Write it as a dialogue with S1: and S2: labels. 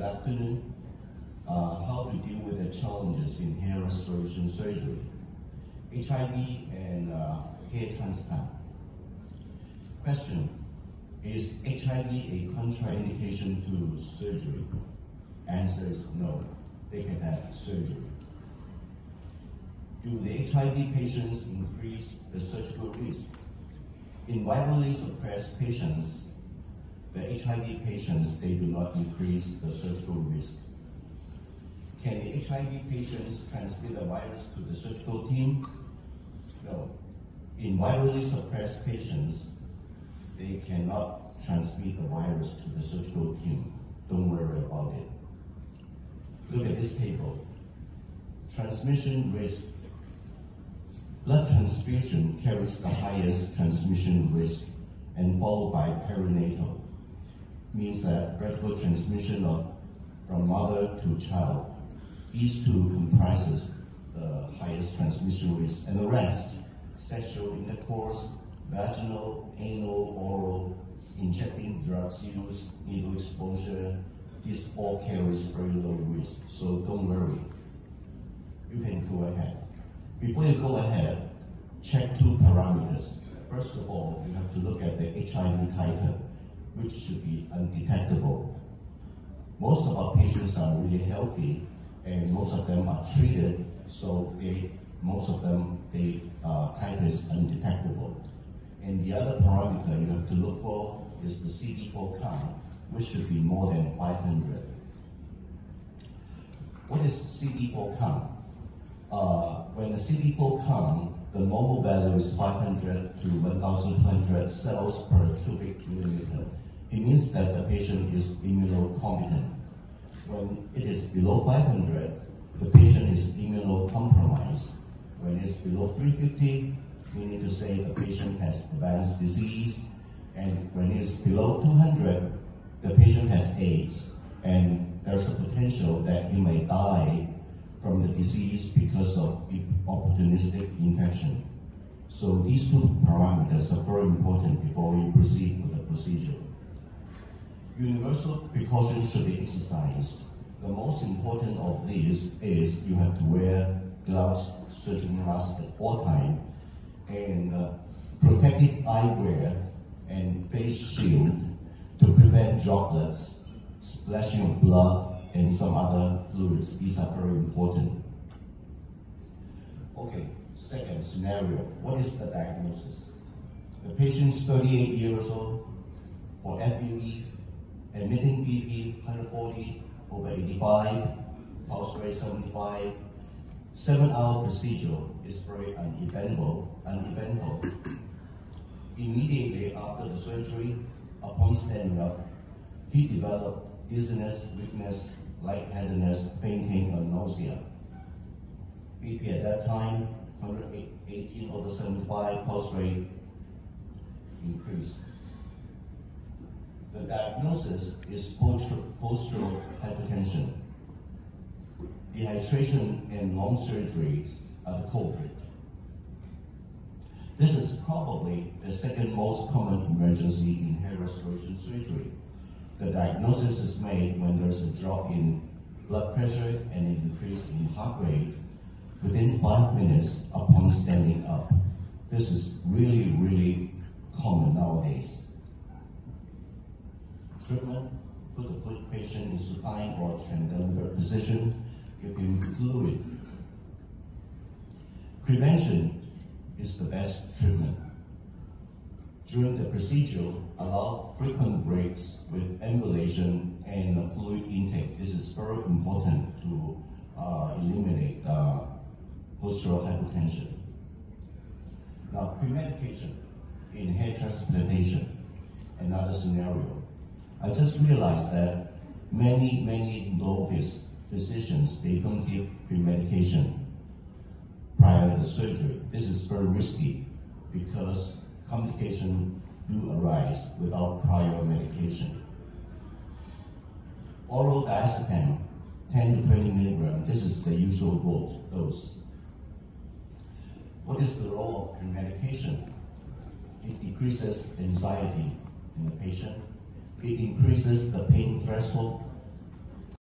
S1: afternoon. How to deal with the challenges in hair restoration surgery, HIV and hair transplant. Question: is HIV a contraindication to surgery? Answer is no. They can have surgery. Do the HIV patients increase the surgical risk? In virally suppressed patients, the HIV patients, they do not increase the surgical risk. Can the HIV patients transmit the virus to the surgical team? No. In virally suppressed patients, they cannot transmit the virus to the surgical team. Don't worry about it. Look at this table. Transmission risk. Blood transfusion carries the highest transmission risk and followed by perinatal. Means that vertical transmission from mother to child. These two comprises the highest transmission risk, and the rest, sexual intercourse, vaginal, anal, oral, injecting drugs used, needle exposure, this all carries very low risk, so don't worry. You can go ahead. Before you go ahead, check two parameters. First of all, you have to look at the HIV titer, which should be undetectable. Most of our patients are really healthy, and most of them are treated, so most of them, titer is undetectable. And the other parameter you have to look for is the CD4 count, which should be more than 500. What is CD4 count? When the CD4 count, the normal value is 500 to 1,200 cells per cubic millimeter. It means that the patient is immunocompetent. When it is below 500, the patient is immunocompromised. When it's below 350, meaning to say the patient has advanced disease. And when it's below 200, the patient has AIDS. And there's a potential that he may die from the disease because of opportunistic infection. So these two parameters are very important before we proceed with the procedure. Universal precautions should be exercised. The most important of these is you have to wear gloves, surgical mask at all times, and protective eyewear and face shield to prevent droplets, splashing of blood, and some other fluids. These are very important. Okay, second scenario. What is the diagnosis? The patient is 38 years old, for FUE, admitting BP 140 over 85, pulse rate 75. 7-hour procedure is very uneventful. Immediately after the surgery, upon standing up, he developed dizziness, weakness, lightheadedness, fainting, and nausea. BP at that time, 118 over 75, pulse rate increased. The diagnosis is postural hypertension. Dehydration and long surgeries are the culprit. This is probably the second most common emergency in hair restoration surgery. The diagnosis is made when there's a drop in blood pressure and an increase in heart rate within 5 minutes upon standing up. This is really, really common nowadays. Treatment: put the patient in supine or transdental position, give him fluid. Prevention is the best treatment. During the procedure, allow frequent breaks with ambulation and fluid intake. This is very important to eliminate postural hypertension. Now, pre-medication in hair transplantation, another scenario. I just realized that many novice physicians, they don't give pre-medication prior to the surgery. This is very risky because complications do arise without prior medication. Oral diazepam, 10 to 20 milligrams, this is the usual dose. What is the role of pre-medication? It decreases anxiety in the patient. It increases the pain threshold